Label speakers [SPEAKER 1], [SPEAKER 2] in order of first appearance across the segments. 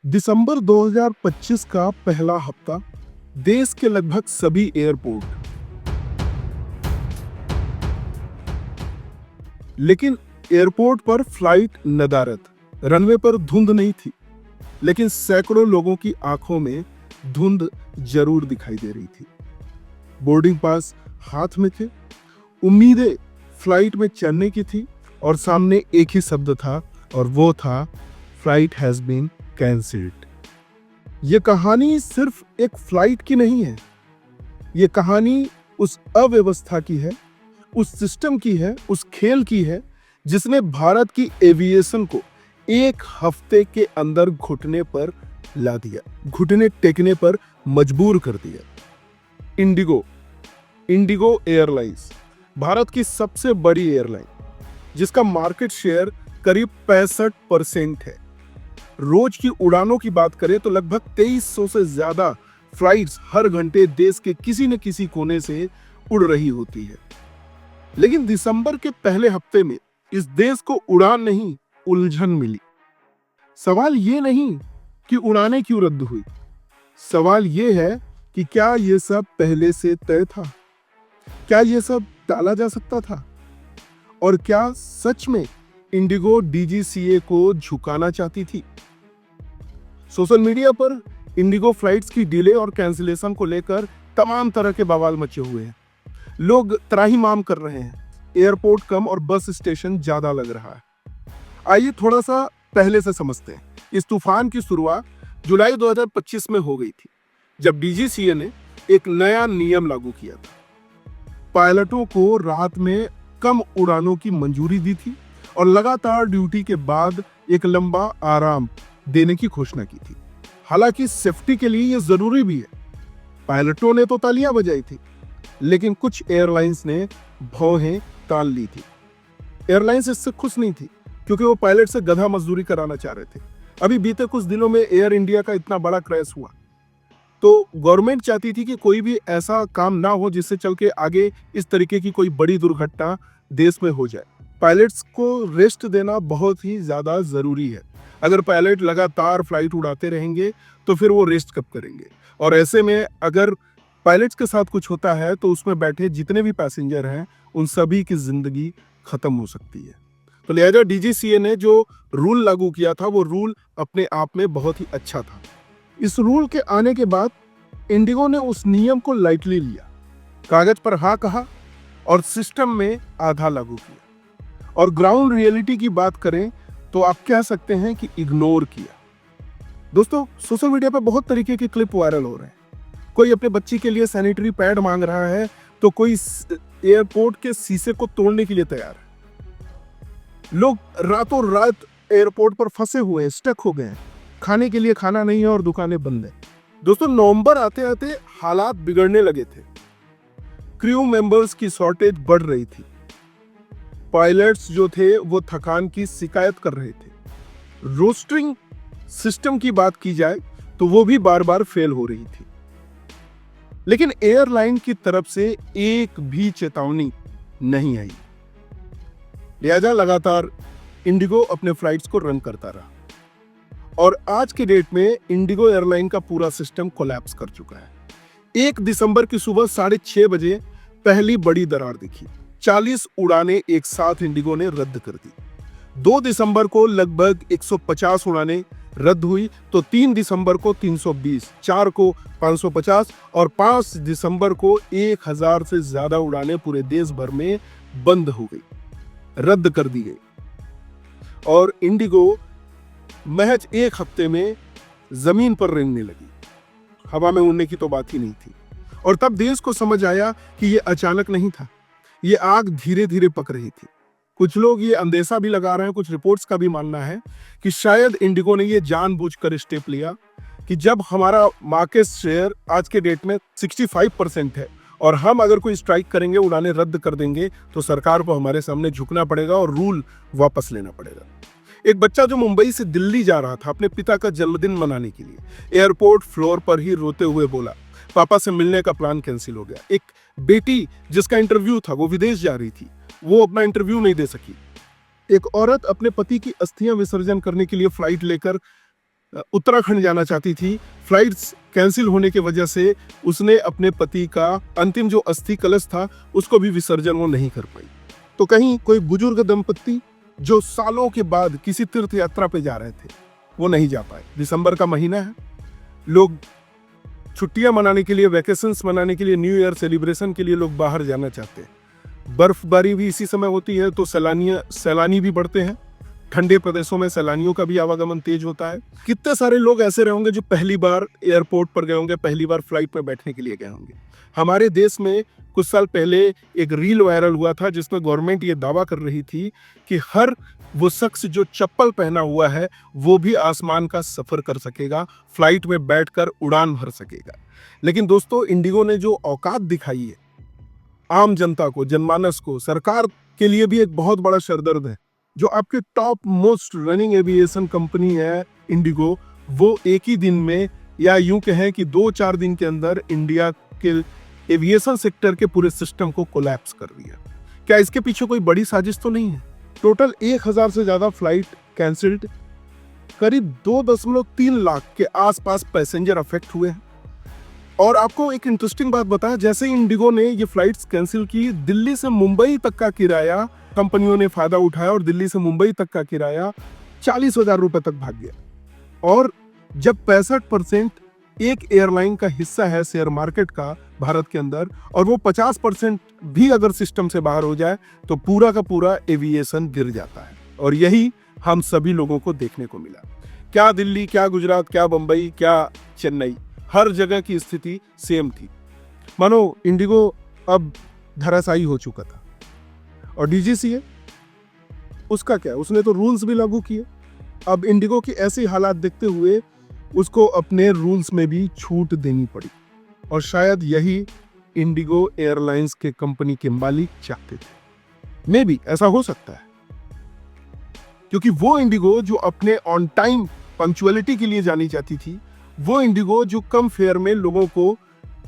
[SPEAKER 1] दिसंबर 2025 का पहला हफ्ता, देश के लगभग सभी एयरपोर्ट, लेकिन एयरपोर्ट पर फ्लाइट नदारद, रनवे पर धुंध नहीं थी, लेकिन सैकड़ों लोगों की आंखों में धुंध जरूर दिखाई दे रही थी। बोर्डिंग पास हाथ में थे, उम्मीदें फ्लाइट में चढ़ने की थी और सामने एक ही शब्द था और वो था फ्लाइट हैज बीन कैंसिल्ड। ये कहानी सिर्फ एक फ्लाइट की नहीं है, ये कहानी उस अव्यवस्था की है, उस सिस्टम की है, उस खेल की है जिसने भारत की एविएशन को एक हफ्ते के अंदर घुटने पर ला दिया, घुटने टेकने पर मजबूर कर दिया। इंडिगो एयरलाइंस भारत की सबसे बड़ी एयरलाइन, जिसका मार्केट शेयर करीब 65% है। रोज की उड़ानों की बात करें तो लगभग 2300 से ज्यादा फ्लाइट्स हर घंटे देश के किसी न किसी कोने से उड़ रही होती है। लेकिन दिसंबर के पहले हफ्ते में इस देश को उड़ान नहीं, उलझन मिली। सवाल ये नहीं कि उड़ानें क्यों रद्द हुई, सवाल ये है कि क्या ये सब पहले से तय था, क्या ये सब टाला जा सकता था, और क्या सच में इंडिगो डीजीसीए को झुकाना चाहती थी। सोशल मीडिया पर इंडिगो फ्लाइट्स की डिले और कैंसिलेशन को लेकर तमाम तरह के बवाल मचे हुए हैं। लोग त्राहिमाम कर रहे हैं, एयरपोर्ट कम और बस स्टेशन ज्यादा लग रहा है। आइए थोड़ा सा पहले से समझते हैं। इस तूफान की शुरुआत जुलाई 2025 में हो गई थी, जब डीजीसीए ने एक नया नियम लागू किया था। पायलटों को रात में कम उड़ानों की मंजूरी दी थी और लगातार ड्यूटी के बाद एक लंबा आराम देने की घोषणा की थी। हालांकि सेफ्टी के लिए यह जरूरी भी है। पायलटों ने तो तालियां बजाई थी, लेकिन कुछ एयरलाइंस ने भौहें तान ली थी। एयरलाइंस इससे खुश नहीं थी, क्योंकि वो पायलट से गधा मजदूरी कराना चाह रहे थे। अभी बीते कुछ दिनों में एयर इंडिया का इतना बड़ा क्रैश हुआ, तो गवर्नमेंट चाहती थी कि कोई भी ऐसा काम ना हो जिससे चल के आगे इस तरीके की कोई बड़ी दुर्घटना देश में हो जाए। पायलट्स को रेस्ट देना बहुत ही ज्यादा जरूरी है। अगर पायलट लगातार फ्लाइट उड़ाते रहेंगे तो फिर वो रेस्ट कब करेंगे, और ऐसे में अगर पायलट्स के साथ कुछ होता है तो उसमें बैठे जितने भी पैसेंजर हैं उन सभी की जिंदगी खत्म हो सकती है। तो लिहाजा डीजीसीए ने जो रूल लागू किया था वो रूल अपने आप में बहुत ही अच्छा था। इस रूल के आने के बाद इंडिगो ने उस नियम को लाइटली लिया, कागज पर हाँ कहा और सिस्टम में आधा लागू किया, और ग्राउंड रियलिटी की बात करें तो आप कह सकते हैं कि इग्नोर किया। दोस्तों, सोशल मीडिया पर बहुत तरीके के क्लिप वायरल हो रहे हैं। कोई अपने बच्ची के लिए सैनिटरी पैड मांग रहा है तो कोई एयरपोर्ट के शीशे को तोड़ने के लिए तैयार है। लोग रातों रात एयरपोर्ट पर फंसे हुए हैं, स्टक हो गए हैं। खाने के लिए खाना नहीं है और दुकानें बंद है। दोस्तों, नवंबर आते आते हालात बिगड़ने लगे थे। क्रू मेंबर्स की शॉर्टेज बढ़ रही थी। पायलट्स जो थे वो थकान की शिकायत कर रहे थे। रोस्टरिंग सिस्टम की बात की जाए तो वो भी बार बार फेल हो रही थी। लेकिन एयरलाइन की तरफ से एक भी चेतावनी नहीं आई। लिहाजा लगातार इंडिगो अपने फ्लाइट्स को रन करता रहा, और आज के डेट में इंडिगो एयरलाइन का पूरा सिस्टम कोलैप्स कर चुका है। 1 दिसंबर की सुबह 6:30 बजे पहली बड़ी दरार दिखी। 40 उड़ानें एक साथ इंडिगो ने रद्द कर दी। 2 दिसंबर को लगभग 150 उड़ानें रद्द हुई, तो 3 दिसंबर को 320, 4 को 550 और 5 दिसंबर को 1000 से ज्यादा उड़ानें पूरे देश भर में बंद हो गई, रद्द कर दी गई। और इंडिगो महज 1 हफ्ते में जमीन पर रेंगने लगी। हवा में उड़ने की तो बात ही नहीं थी। और तब देश को समझ आया कि यह अचानक नहीं था, ये आग धीरे धीरे पक रही थी। कुछ लोग ये अंदेशा भी लगा रहे हैं, कुछ रिपोर्ट्स का भी मानना है कि शायद इंडिगो ने ये जानबूझकर स्टेप लिया कि जब हमारा मार्केट शेयर आज के डेट में 65% है और हम अगर कोई स्ट्राइक करेंगे, उड़ानें रद्द कर देंगे, तो सरकार को हमारे सामने झुकना पड़ेगा और रूल वापस लेना पड़ेगा। एक बच्चा जो मुंबई से दिल्ली जा रहा था अपने पिता का जन्मदिन मनाने के लिए, एयरपोर्ट फ्लोर पर ही रोते हुए बोला, पापा से मिलने का प्लान कैंसिल हो गया। एक बेटी जिसका इंटरव्यू था, वो विदेश जा रही थी, वो अपना इंटरव्यू नहीं दे सकी। एक औरत अपने पति की अस्थियां विसर्जन करने के लिए फ्लाइट लेकर उत्तराखंड जाना चाहती थी। फ्लाइट्स कैंसिल होने की वजह से उसने अपने पति का अंतिम जो अस्थि कलश था उसको भी विसर्जन वो नहीं कर पाई। तो कहीं कोई बुजुर्ग दंपत्ति जो सालों के बाद किसी तीर्थ यात्रा पे जा रहे थे वो नहीं जा पाए। दिसंबर का महीना है, लोग छुट्टियां मनाने के लिए, वैकेशंस मनाने के लिए, न्यू ईयर सेलिब्रेशन के लिए लोग बाहर जाना चाहते हैं। बर्फबारी भी इसी समय होती है तो सैलानी भी बढ़ते हैं। ठंडे प्रदेशों में सैलानियों का भी आवागमन तेज होता है। कितने सारे लोग ऐसे रहे होंगे जो पहली बार एयरपोर्ट पर गए होंगे, पहली बार फ्लाइट में बैठने के लिए गए होंगे। हमारे देश में कुछ साल पहले एक रील वायरल हुआ था जिसमें गवर्नमेंट ये दावा कर रही थी कि हर वो शख्स जो चप्पल पहना हुआ है वो भी आसमान का सफर कर सकेगा, फ्लाइट में बैठकर उड़ान भर सकेगा। लेकिन दोस्तों, इंडिगो ने जो औकात दिखाई है आम जनता को, जनमानस को, सरकार के लिए भी एक बहुत बड़ा सरदर्द है। जो आपके top most running aviation company है इंडिगो, वो एक ही दिन में या यूं कहें कि 2-4 दिन के अंदर इंडिया के एविएशन सेक्टर के पूरे सिस्टम को कोलैप्स कर दिया। क्या इसके पीछे कोई बड़ी साजिश तो नहीं है? टोटल 1000 से ज्यादा फ्लाइट कैंसिल्ड, करीब 2.3 लाख के आसपास पैसेंजर अफेक्ट हुए हैं। और आपको एक इंटरेस्टिंग बात बताया, जैसे ही इंडिगो ने ये फ्लाइट्स कैंसिल की, दिल्ली से मुंबई तक का किराया कंपनियों ने फायदा उठाया और दिल्ली से मुंबई तक का किराया 40,000 रुपए तक भाग गया। और जब 65% एक एयरलाइन का हिस्सा है शेयर मार्केट का भारत के अंदर, और वो 50% भी अगर सिस्टम से बाहर हो जाए तो पूरा का पूरा एविएशन गिर जाता है। और यही हम सभी लोगों को देखने को मिला। क्या दिल्ली, क्या गुजरात, क्या बंबई, क्या चेन्नई, हर जगह की स्थिति सेम थी। मानो इंडिगो अब धराशायी हो चुका था। और डीजीसीए, उसका क्या, उसने तो रूल्स भी लागू किए। अब इंडिगो की ऐसी हालात देखते हुए उसको अपने रूल्स में भी छूट देनी पड़ी। और शायद यही इंडिगो एयरलाइंस के कंपनी के मालिक चाहते थे। मे बी ऐसा हो सकता है, क्योंकि वो इंडिगो जो अपने ऑन टाइम पंक्चुअलिटी के लिए जानी जाती थी, वो इंडिगो जो कम फेयर में लोगों को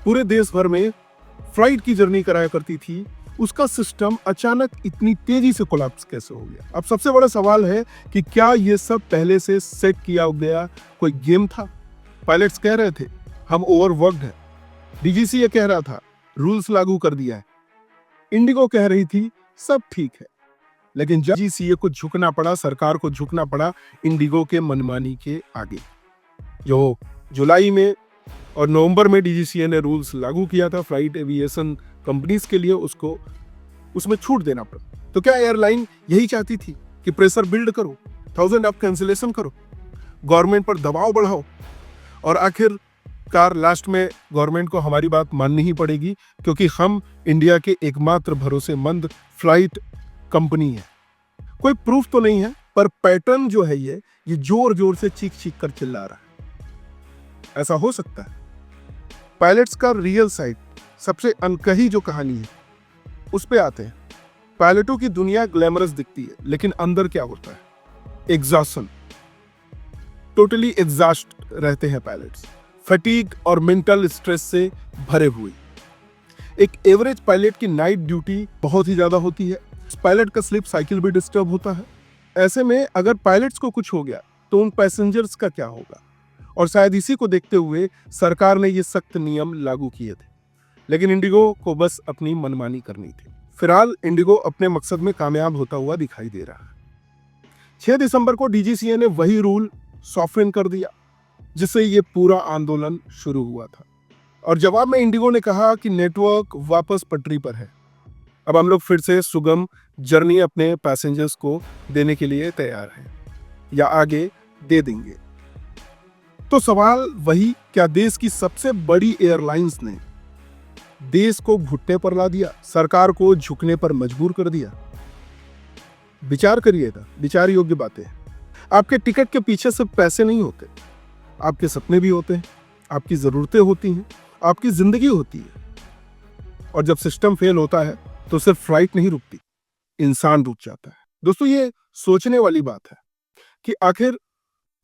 [SPEAKER 1] पूरे देश भर में फ्लाइट की जर्नी कराया करती थी, उसका सिस्टम अचानक इतनी तेजी से कोलैप्स कैसे हो गया? अब सबसे बड़ा सवाल है कि क्या ये सब पहले से सेट किया गया कोई गेम था? पायलट्स कह रहे थे हम ओवरवर्क्ड हैं, डीजीसी ये कह रहा था रूल्स लागू कर दिया है, इंडिगो कह रही थी सब ठीक है। लेकिन जब डीजीसीए को झुकना पड़ा, सरकार को झुकना पड़ा इंडिगो के मनमानी के आगे। जो जुलाई में और नवंबर में डीजीसीए ने रूल्स लागू किया था फ्लाइट एविएशन कंपनीज के लिए, उसको उसमें छूट देना पड़ा। तो क्या एयरलाइन यही चाहती थी कि प्रेशर बिल्ड करो, 1000 ऑफ कैंसिलेशन करो, गवर्नमेंट पर दबाव बढ़ाओ, और आखिरकार लास्ट में गवर्नमेंट को हमारी बात माननी ही पड़ेगी, क्योंकि हम इंडिया के एकमात्र भरोसेमंद फ्लाइट कंपनी है। कोई प्रूफ तो नहीं है, पर पैटर्न जो है ये जोर जोर से चीख चीख कर चिल्ला रहा है। ऐसा हो सकता है पायलट्स का रियल साइड, सबसे अनकही जो कहानी है, उस पे आते हैं। पायलटों की दुनिया ग्लैमरस दिखती है, लेकिन अंदर क्या होता है? एग्जॉशन, टोटली एग्जॉस्ट रहते हैं पायलट्स, फटीग और मेंटल स्ट्रेस से भरे हुए। एक एवरेज पायलट की नाइट ड्यूटी बहुत ही ज्यादा होती है। पायलट का स्लीप साइकिल भी डिस्टर्ब होता है। ऐसे में अगर पायलट्स को कुछ हो गया तो उन पैसेंजर्स का क्या होगा? और शायद इसी को देखते हुए सरकार ने ये सख्त नियम लागू किए थे। लेकिन इंडिगो को बस अपनी मनमानी करनी थी। फिलहाल इंडिगो अपने मकसद में कामयाब होता हुआ दिखाई दे रहा है। 6 दिसंबर को डीजीसीए ने वही रूल सॉफ्टवेयर कर दिया जिससे ये पूरा आंदोलन शुरू हुआ था। और जवाब में इंडिगो ने कहा कि नेटवर्क वापस पटरी पर है, अब हम लोग फिर से सुगम जर्नी अपने पैसेंजर्स को देने के लिए तैयार हैं, या आगे दे देंगे। तो सवाल वही, क्या देश की सबसे बड़ी एयरलाइंस ने देश को घुटने पर ला दिया, सरकार को झुकने पर मजबूर कर दिया? विचार करिएगा, विचार योग्य बातें हैं। आपके टिकट के पीछे सिर्फ पैसे नहीं होते, आपके सपने भी होते हैं, आपकी जरूरतें होती हैं, आपकी जिंदगी होती है। और जब सिस्टम फेल होता है तो सिर्फ फ्लाइट नहीं रुकती, इंसान रुक जाता है। दोस्तों, ये सोचने वाली बात है कि आखिर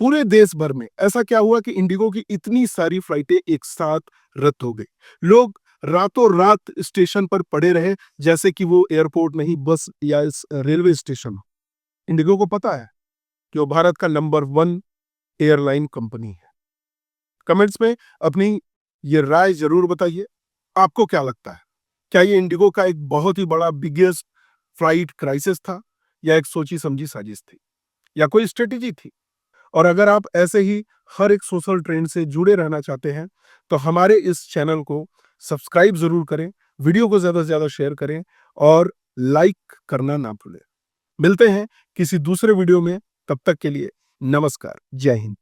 [SPEAKER 1] पूरे देश भर में ऐसा क्या हुआ कि इंडिगो की इतनी सारी फ्लाइटें एक साथ रद्द हो गई। लोग रातों रात स्टेशन पर पड़े रहे जैसे कि वो एयरपोर्ट नहीं, बस या रेलवे स्टेशन हो। इंडिगो को पता है कि वो भारत का नंबर 1 एयरलाइन कंपनी है। कमेंट्स में अपनी ये राय जरूर बताइए, आपको क्या लगता है? क्या ये इंडिगो का एक बहुत ही बड़ा बिगेस्ट फ्लाइट क्राइसिस था, या एक सोची समझी साजिश थी, या कोई स्ट्रेटेजी थी? और अगर आप ऐसे ही हर एक सोशल ट्रेंड से जुड़े रहना चाहते हैं, तो हमारे इस चैनल को सब्सक्राइब जरूर करें, वीडियो को ज्यादा से ज्यादा शेयर करें और लाइक करना ना भूलें। मिलते हैं किसी दूसरे वीडियो में, तब तक के लिए नमस्कार, जय हिंद।